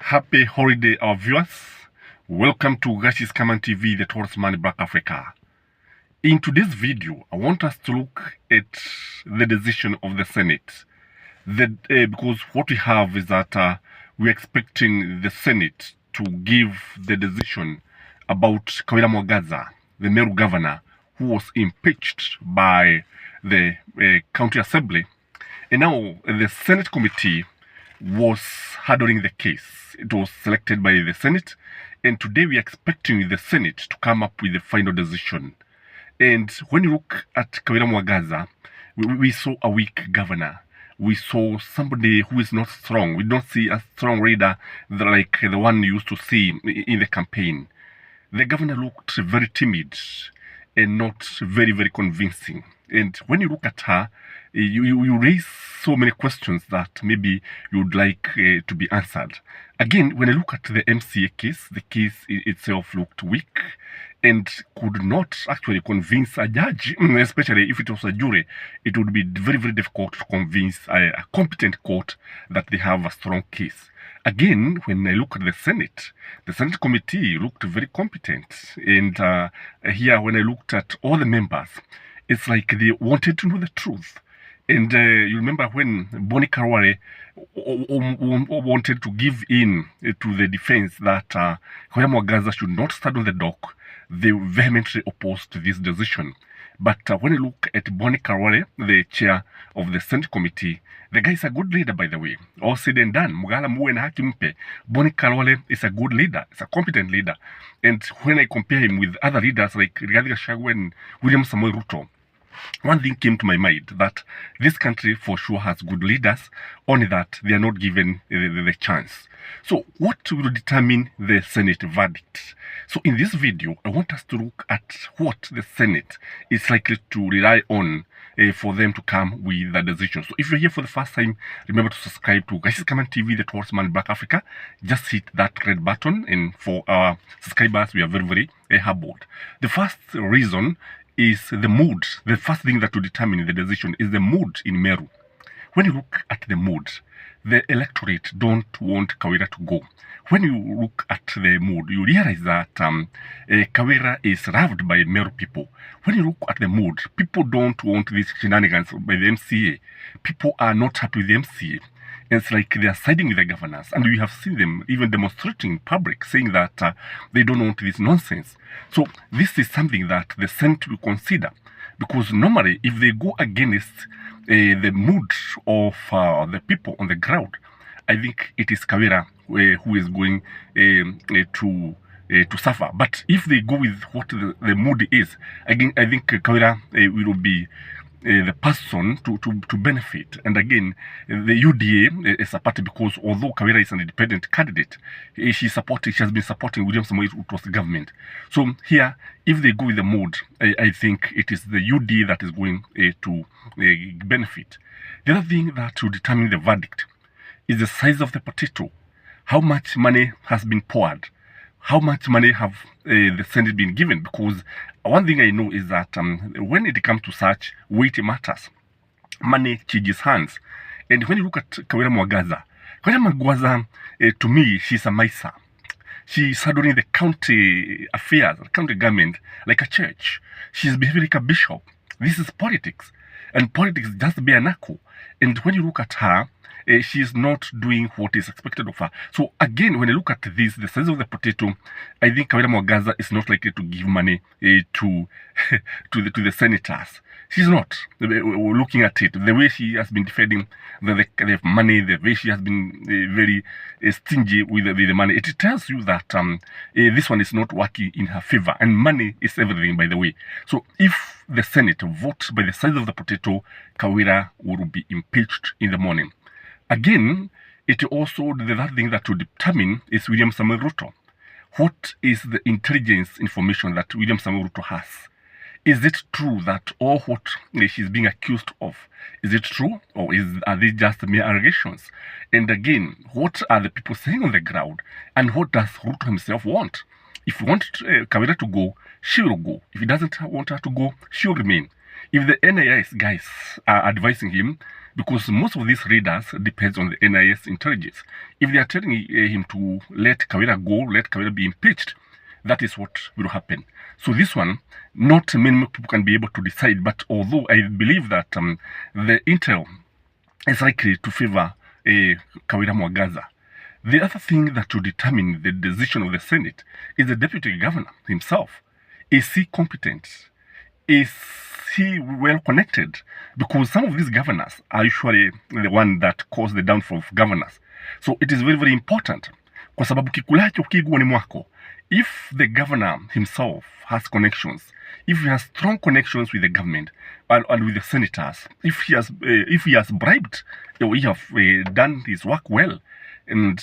Happy holiday, our viewers. Welcome to Gashi's Command TV, the Taurus Man Black Africa. In today's video, I want us to look at the decision of the Senate. Because what we have is that we're expecting the Senate to give the decision about KAWIRA, the Meru governor, who was impeached by the county assembly. And now the Senate committee was handling the case. It was selected by the Senate, and today we are expecting the Senate to come up with the final decision. And when you look at KAWIRA, we saw a weak governor. We saw somebody who is not strong. We don't see a strong leader like the one you used to see in the campaign. The governor looked very timid and not very, very convincing. And when you look at her, you raise so many questions that maybe you would like to be answered. Again, when I look at the MCA case, the case itself looked weak and could not actually convince a judge, especially if it was a jury. It would be very, very difficult to convince a competent court that they have a strong case. Again, when I look at the Senate committee looked very competent. And here, when I looked at all the members, it's like they wanted to know the truth. And you remember when Bonnie Karware wanted to give in to the defense that KAWIRA should not stand on the dock, they vehemently opposed this decision. But when you look at Bonnie Karware, the chair of the Senate committee, the guy is a good leader, by the way. All said and done, Mugala Muwe na haki mpe. Bonnie Karware is a good leader. It's a competent leader. And when I compare him with other leaders like Rigathi Gachagua and William Samoei Ruto, one thing came to my mind, that this country for sure has good leaders, only that they are not given the chance. So what will determine the Senate verdict? So in this video, I want us to look at what the Senate is likely to rely on for them to come with the decision. So if you're here for the first time, remember to subscribe to Gashi's Command TV, the Taurus Man Black Africa. Just hit that red button, and for our subscribers, we are very, very humbled. The first reason is the mood. The first thing that will determine the decision is the mood in Meru. When you look at the mood, the electorate don't want KAWIRA to go. When you look at the mood, you realize that KAWIRA is loved by Meru people. When you look at the mood, people don't want these shenanigans by the MCA. People are not happy with the MCA. It's like they are siding with the governors, and we have seen them even demonstrating in public, saying that they don't want this nonsense. So this is something that the Senate will consider, because normally if they go against the mood of the people on the ground, I think it is KAWIRA who is going to suffer. But if they go with what the mood is, again, I think KAWIRA will be the person to benefit. And again, the UDA is a party, because although KAWIRA is an independent candidate, she has been supporting William Samoei Ruto's government. So here, if they go with the mood, I think it is the UDA that is going to benefit. The other thing that will determine the verdict is the size of the potato. How much money has been poured? How much money have the Senate been given? Because one thing I know is that when it comes to such weighty matters, money changes hands. And when you look at KAWIRA, to me, she's a miser. She's handling the county affairs, the county government, like a church. She's behaving like a bishop. This is politics. And politics just be a knuckle. And when you look at her, she is not doing what is expected of her. So again, when I look at this, the size of the potato, I think KAWIRA is not likely to give money to the senators. She's not. Looking at it, the way she has been defending the money, the way she has been very stingy with the money, it tells you that this one is not working in her favor. And money is everything, by the way. So if the Senate votes by the size of the potato, KAWIRA will be impeached in the morning. Again, it also, the other thing that will determine is William Samoei Ruto. What is the intelligence information that William Samoei Ruto has? Is it true that all what she's being accused of, is it true, or are they just mere allegations? And again, what are the people saying on the ground, and what does Ruto himself want? If he wants KAWIRA to go, she will go. If he doesn't want her to go, she will remain. If the NIS guys are advising him, because most of these readers depends on the NIS intelligence. If they are telling him to let KAWIRA go, let KAWIRA be impeached, that is what will happen. So this one, not many people can be able to decide, but although I believe that the intel is likely to favor KAWIRA MWANGAZA, the other thing that will determine the decision of the Senate is the deputy governor himself. Is he competent? Is he well connected? Because some of these governors are usually the one that cause the downfall of governors. So it is very, very important. Kwa sababu kikulacho kiguoni mwako. If the governor himself has connections, if he has strong connections with the government and with the senators, if he has bribed, or he have done his work well and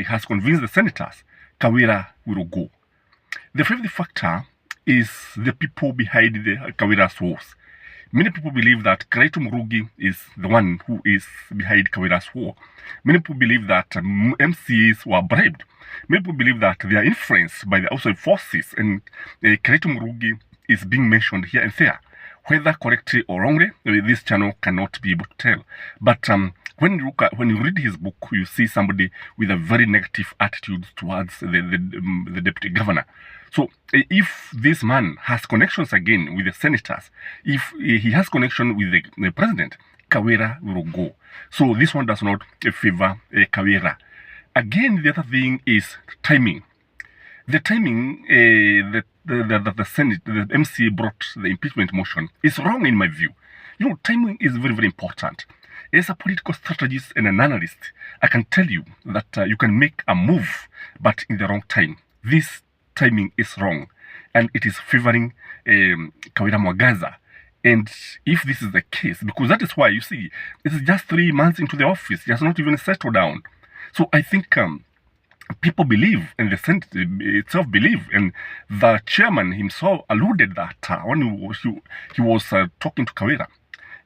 has convinced the senators, KAWIRA will go. The fifth factor is the people behind the KAWIRA's wars. Many people believe that Kiraitu Murugi is the one who is behind KAWIRA's war. Many people believe that MCAs were bribed. Many people believe that they are influenced by the outside forces, and Kiraitu Murugi is being mentioned here and there. Whether correctly or wrongly, this channel cannot be able to tell. But when you read his book, you see somebody with a very negative attitude towards the deputy governor. So if this man has connections again with the senators, if he has connection with the president, KAWIRA will go. So this one does not favor KAWIRA. Again, the other thing is timing. The timing that the Senate, the MCA brought the impeachment motion is wrong in my view. You know, timing is very, very important. As a political strategist and an analyst, I can tell you that you can make a move, but in the wrong time. This timing is wrong, and it is favoring KAWIRA MWANGAZA. And if this is the case, because that is why, you see, this is just 3 months into the office, he has not even settled down. So I think people believe, and the Senate itself believe, and the chairman himself alluded that when he was talking to KAWIRA,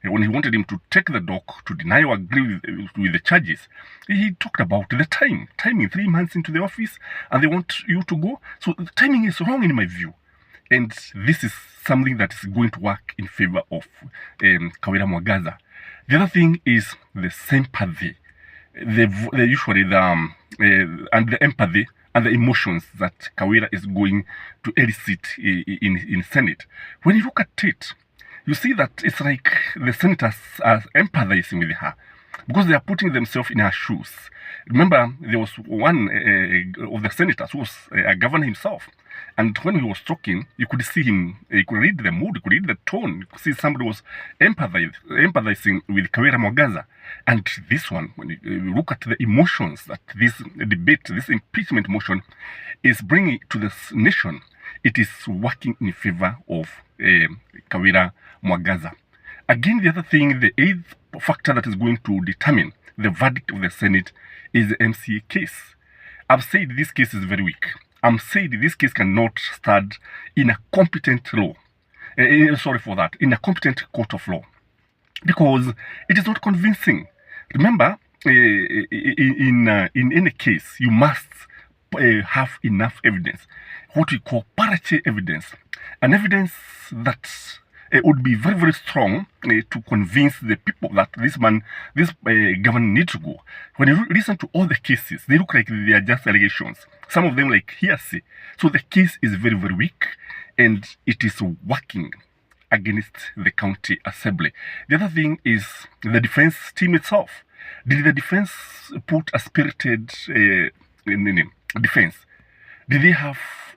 when he wanted him to take the dock to deny or agree with the charges, he talked about the timing, 3 months into the office, and they want you to go. So the timing is wrong in my view. And this is something that is going to work in favor of KAWIRA MWANGAZA. The other thing is the sympathy, usually and the empathy and the emotions that KAWIRA is going to elicit in Senate. When you look at it, you see that it's like the senators are empathizing with her because they are putting themselves in her shoes. Remember, there was one of the senators who was a governor himself. And when he was talking, you could see him, you could read the mood, you could read the tone, you could see somebody was empathizing with KAWIRA MWANGAZA. And this one, when you look at the emotions that this debate, this impeachment motion is bringing to this nation, it is working in favor of KAWIRA MWANGAZA. Again, the other thing, the eighth factor that is going to determine the verdict of the Senate is the MCA case. I've said this case is very weak. I'm saying this case cannot stand in a competent law. In a competent court of law. Because it is not convincing. Remember, in any case, you must have enough evidence. What we call parity evidence. An evidence that would be very, very strong to convince the people that this governor needs to go. When you listen to all the cases, they look like they are just allegations. Some of them like hearsay. So the case is very, very weak, and it is working against the county assembly. The other thing is the defense team itself. Did the defense put a spirited defense? Did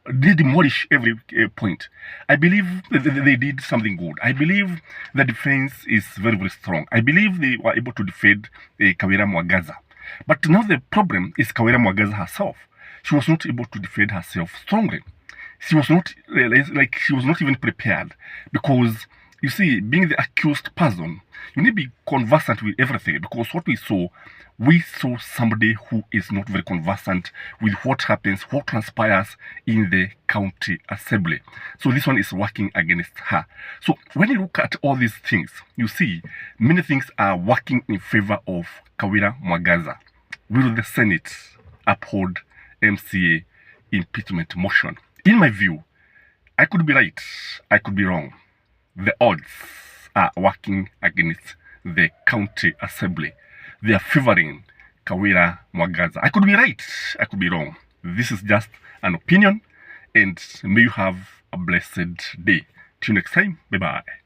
they demolish every point? I believe they did something good. I believe the defense is very, very strong. I believe they were able to defend KAWIRA MWANGAZA. But now the problem is KAWIRA MWANGAZA herself. She was not able to defend herself strongly. She was not, she was not even prepared. Because, you see, being the accused person, you need to be conversant with everything. Because what we saw somebody who is not very conversant with what happens, what transpires in the county assembly. So this one is working against her. So when you look at all these things, you see many things are working in favor of KAWIRA MWANGAZA. Will the Senate uphold MCA impeachment motion? In my view, I could be right, I could be wrong. The odds are working against the county assembly. They are favoring KAWIRA MWANGAZA. I could be right, I could be wrong. This is just an opinion, and may you have a blessed day. Till next time, bye-bye.